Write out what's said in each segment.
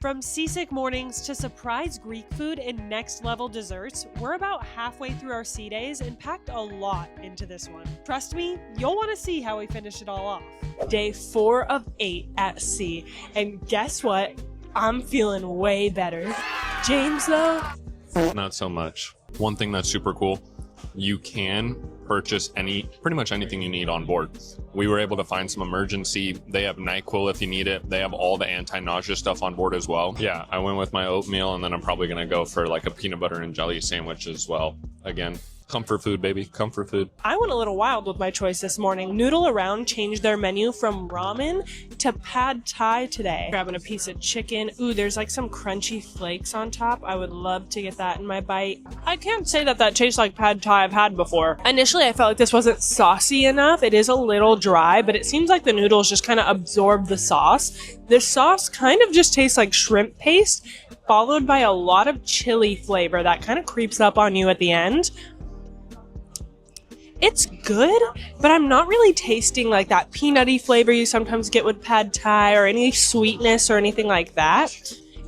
From seasick mornings to surprise Greek food and next level desserts, we're about halfway through our sea days and packed a lot into this one. Trust me, you'll want to see how we finish it all off. Day 4 of 8 at sea, and guess what? I'm feeling way better. James though? Not so much. One thing that's super cool, you can purchase pretty much anything you need on board. We were able to find some emergency. They have NyQuil if you need it. They have all the anti-nausea stuff on board as well. Yeah, I went with my oatmeal, and then I'm probably gonna go for like a peanut butter and jelly sandwich as well. Again, comfort food, baby, comfort food. I went a little wild with my choice this morning. Noodle Around changed their menu from ramen to pad thai today. Grabbing a piece of chicken. Ooh, there's like some crunchy flakes on top. I would love to get that in my bite. I can't say that tastes like pad thai I've had before. Initially, I felt like this wasn't saucy enough. It is a little dry, but it seems like the noodles just kind of absorb the sauce. This sauce kind of just tastes like shrimp paste, followed by a lot of chili flavor that kind of creeps up on you at the end. It's good, but I'm not really tasting like that peanutty flavor you sometimes get with pad thai or any sweetness or anything like that.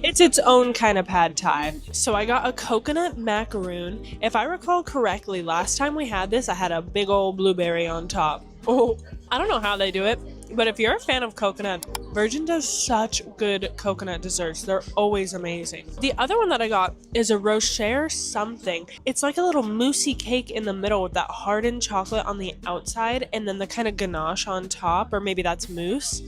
It's its own kind of pad thai. So I got a coconut macaroon. If I recall correctly, last time we had this, I had a big old blueberry on top. Oh, I don't know how they do it, but if you're a fan of coconut, Virgin does such good coconut desserts. They're always amazing. The other one that I got is a Rocher something. It's like a little moussey cake in the middle with that hardened chocolate on the outside and then the kind of ganache on top, or maybe that's mousse.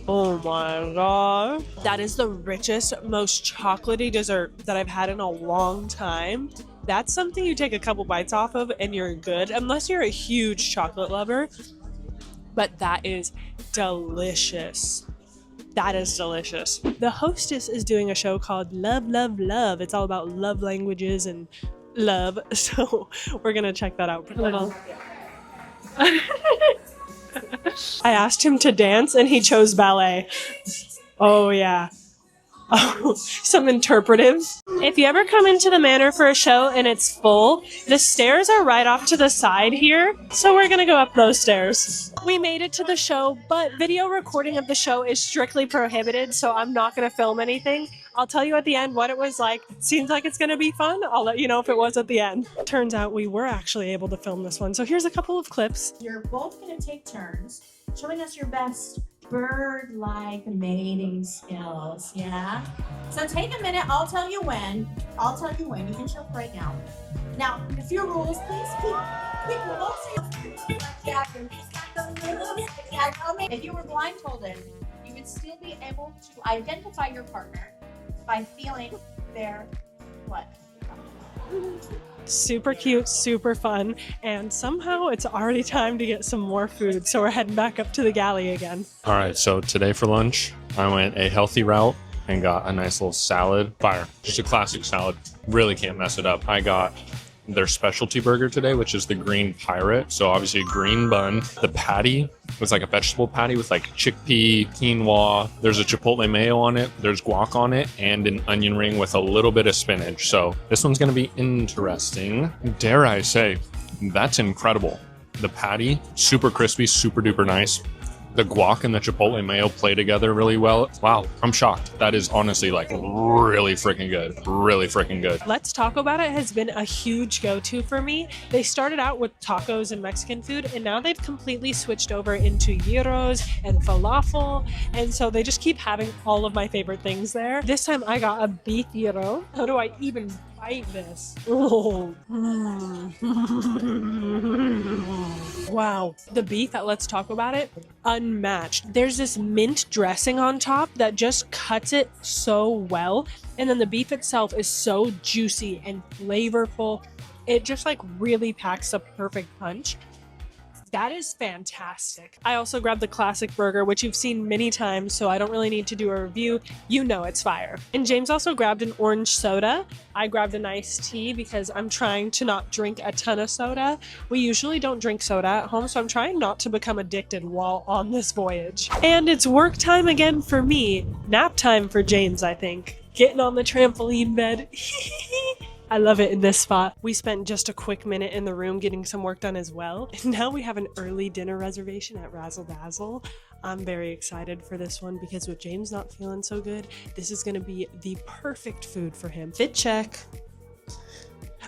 Oh my god. That is the richest, most chocolatey dessert that I've had in a long time. That's something you take a couple bites off of and you're good, unless you're a huge chocolate lover. But that is delicious. That is delicious. The hostess is doing a show called Love, Love, Love. It's all about love languages and love. So we're gonna check that out. I asked him to dance and he chose ballet. Oh yeah. Oh, some interpretive. If you ever come into the manor for a show and it's full, the stairs are right off to the side here, so we're gonna go up those stairs. We made it to the show, but video recording of the show is strictly prohibited, so I'm not gonna film anything. I'll tell you at the end what it was like. Seems like it's gonna be fun. I'll let you know if it was at the end. Turns out we were actually able to film this one, so here's a couple of clips. You're both gonna take turns showing us your best bird-like mating skills, yeah? So take a minute, I'll tell you when. You can show right now. Now, a few rules, please keep rules. If you were blindfolded, you would still be able to identify your partner by feeling their what? Super cute, super fun, and somehow it's already time to get some more food, so we're heading back up to the galley again. All right, so today for lunch, I went a healthy route and got a nice little salad. Fire. Just a classic salad. Really can't mess it up. I got their specialty burger today, which is the green pirate. So obviously a green bun. The patty was like a vegetable patty with like chickpea, quinoa. There's a chipotle mayo on it. There's guac on it and an onion ring with a little bit of spinach. So this one's going to be interesting. Dare I say, that's incredible. The patty, super crispy, super duper nice. The guac and the chipotle mayo play together really well. Wow, I'm shocked. That is honestly like really freaking good. Really freaking good. Let's Talk About It has been a huge go-to for me. They started out with tacos and Mexican food, and now they've completely switched over into gyros and falafel. And so they just keep having all of my favorite things there. This time I got a beef gyro. How do I even bite this? Oh. Wow. The beef at Let's Talk About It, unmatched. There's this mint dressing on top that just cuts it so well. And then the beef itself is so juicy and flavorful. It just like really packs a perfect punch. That is fantastic. I also grabbed the classic burger, which you've seen many times, so I don't really need to do a review. You know it's fire. And James also grabbed an orange soda. I grabbed an iced tea because I'm trying to not drink a ton of soda. We usually don't drink soda at home, so I'm trying not to become addicted while on this voyage. And it's work time again for me. Nap time for James, I think. Getting on the trampoline bed. I love it in this spot. We spent just a quick minute in the room getting some work done as well. And now we have an early dinner reservation at Razzle Dazzle. I'm very excited for this one because with James not feeling so good, this is going to be the perfect food for him. Fit check.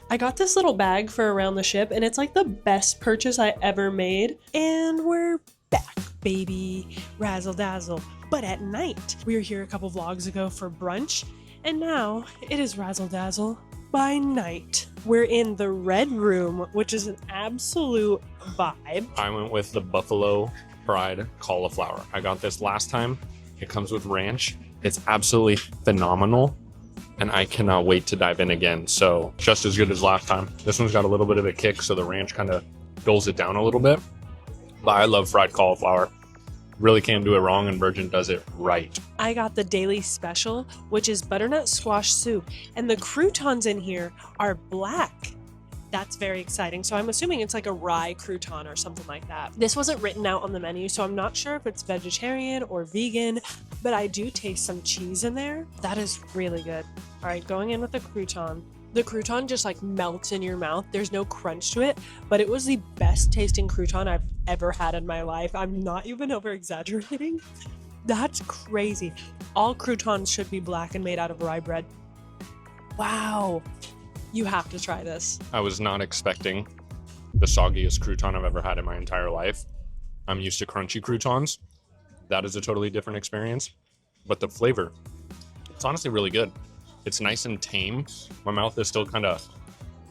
I got this little bag for around the ship, and it's like the best purchase I ever made. And we're back, baby. Razzle Dazzle. But at night. We were here a couple vlogs ago for brunch, and now it is Razzle Dazzle by night. We're in the red room, which is an absolute vibe. I went with the buffalo fried cauliflower. I got this last time. It comes with ranch. It's absolutely phenomenal, and I cannot wait to dive in again. So just as good as last time. This one's got a little bit of a kick, so the ranch kind of dulls it down a little bit. But I love fried cauliflower. Really can't do it wrong, and Virgin does it right. I got the daily special, which is butternut squash soup, and the croutons in here are black. That's very exciting. So I'm assuming it's like a rye crouton or something like that. This wasn't written out on the menu, so I'm not sure if it's vegetarian or vegan, but I do taste some cheese in there. That is really good. All right, going in with the crouton. The crouton just like melts in your mouth. There's no crunch to it, but it was the best tasting crouton I've ever had in my life. I'm not even over exaggerating. That's crazy. All croutons should be black and made out of rye bread. Wow. You have to try this. I was not expecting the soggiest crouton I've ever had in my entire life. I'm used to crunchy croutons. That is a totally different experience. But the flavor, it's honestly really good. It's nice and tame. My mouth is still kind of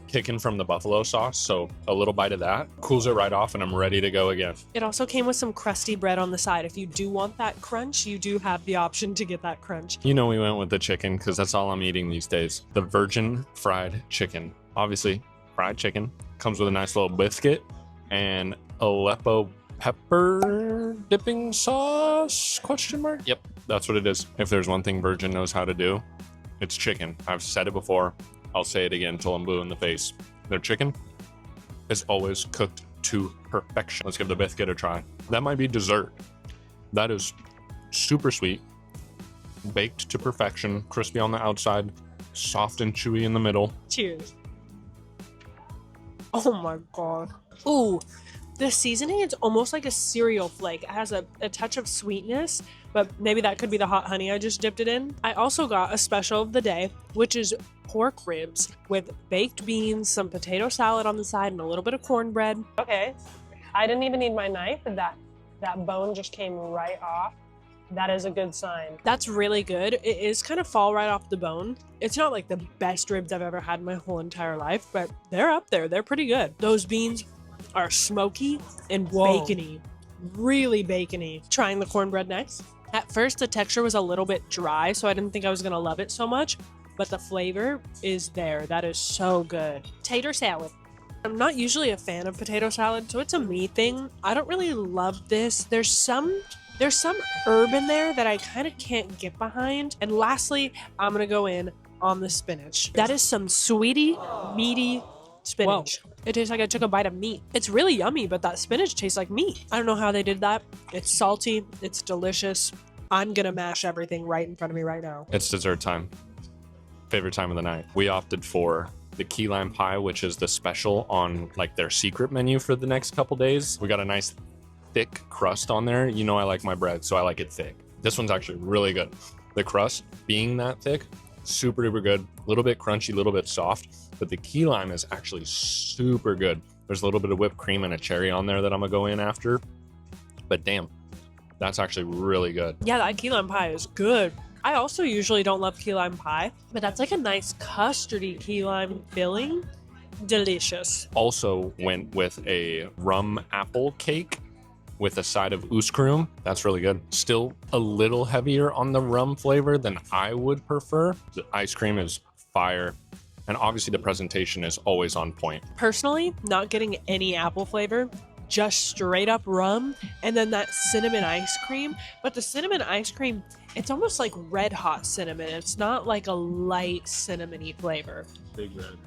kicking from the buffalo sauce, so a little bite of that cools it right off, and I'm ready to go again. It also came with some crusty bread on the side. If you do want that crunch, you do have the option to get that crunch. You know we went with the chicken because that's all I'm eating these days. The Virgin fried chicken. Obviously, fried chicken. Comes with a nice little biscuit and Aleppo pepper dipping sauce, question mark? Yep, that's what it is. If there's one thing Virgin knows how to do, it's chicken. I've said it before. I'll say it again until I'm blue in the face. Their chicken is always cooked to perfection. Let's give the biscuit a try. That might be dessert. That is super sweet, baked to perfection, crispy on the outside, soft and chewy in the middle. Cheers. Oh my god. Ooh, the seasoning is almost like a cereal flake. It has a touch of sweetness, but maybe that could be the hot honey I just dipped it in. I also got a special of the day, which is pork ribs with baked beans, some potato salad on the side, and a little bit of cornbread. Okay, I didn't even need my knife, and that bone just came right off. That is a good sign. That's really good. It is kind of fall right off the bone. It's not like the best ribs I've ever had in my whole entire life, but they're up there. They're pretty good. Those beans are smoky and bacony. Really bacony. Trying the cornbread next. At first, the texture was a little bit dry, so I didn't think I was gonna love it so much, but the flavor is there. That is so good. Tater salad. I'm not usually a fan of potato salad, so it's a me thing. I don't really love this. There's some herb in there that I kind of can't get behind. And lastly, I'm gonna go in on the spinach. That is some sweetie, meaty spinach. Whoa. It tastes like I took a bite of meat. It's really yummy, but that spinach tastes like meat. I don't know how they did that. It's salty, it's delicious. I'm gonna mash everything right in front of me right now. It's dessert time. Favorite time of the night. We opted for the key lime pie, which is the special on like their secret menu for the next couple days. We got a nice thick crust on there. You know I like my bread, so I like it thick. This one's actually really good. The crust being that thick, super duper good. A little bit crunchy, a little bit soft, but the key lime is actually super good. There's a little bit of whipped cream and a cherry on there that I'm gonna go in after. But damn, that's actually really good. Yeah, that key lime pie is good. I also usually don't love key lime pie, but that's like a nice custardy key lime filling. Delicious. Also went with a rum apple cake with a side of oostrum. That's really good. Still a little heavier on the rum flavor than I would prefer. The ice cream is fire. And obviously the presentation is always on point. Personally, not getting any apple flavor, just straight up rum, and then that cinnamon ice cream. But the cinnamon ice cream, it's almost like red hot cinnamon. It's not like a light cinnamony flavor. Big red.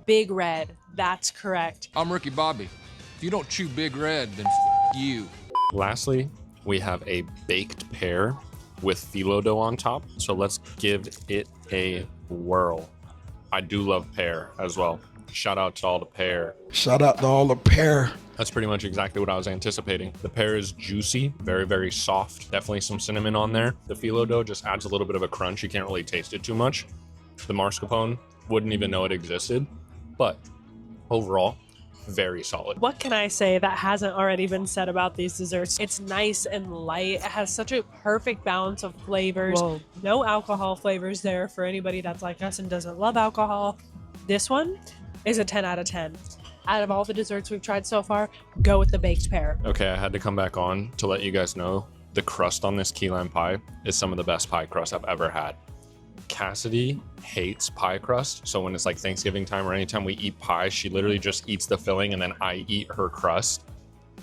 Big red, that's correct. I'm Ricky Bobby. If you don't chew Big Red, then you. Lastly, we have a baked pear with phyllo dough on top. So let's give it a whirl. I do love pear as well. Shout out to all the pear. Shout out to all the pear. That's pretty much exactly what I was anticipating. The pear is juicy, very, very soft. Definitely some cinnamon on there. The phyllo dough just adds a little bit of a crunch. You can't really taste it too much. The mascarpone, wouldn't even know it existed. But overall, very solid. What can I say that hasn't already been said about these desserts? It's nice and light. It has such a perfect balance of flavors. Whoa. No alcohol flavors there for anybody that's like us and doesn't love alcohol. This one is a 10 out of 10. Out of all the desserts we've tried so far, go with the baked pear. Okay, I had to come back on to let you guys know the crust on this key lime pie is some of the best pie crust I've ever had. Kassidy hates pie crust, so when it's like Thanksgiving time or anytime we eat pie, she literally just eats the filling and then I eat her crust.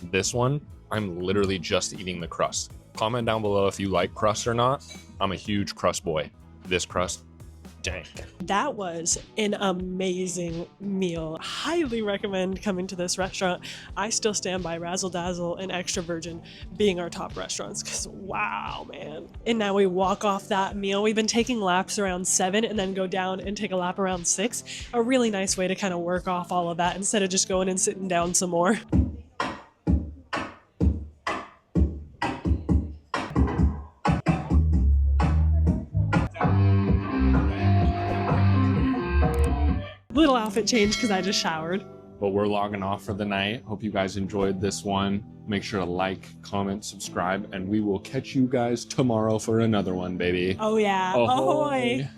This one, I'm literally just eating the crust. Comment down below if you like crust or not. I'm a huge crust boy. This crust, dang. That was an amazing meal. Highly recommend coming to this restaurant. I still stand by Razzle Dazzle and Extra Virgin being our top restaurants because wow, man. And now we walk off that meal. We've been taking laps around 7 and then go down and take a lap around 6. A really nice way to kind of work off all of that instead of just going and sitting down some more. Little outfit change because I just showered. But we're logging off for the night. Hope you guys enjoyed this one. Make sure to like, comment, subscribe, and we will catch you guys tomorrow for another one, baby. Oh yeah. Ahoy. Ahoy.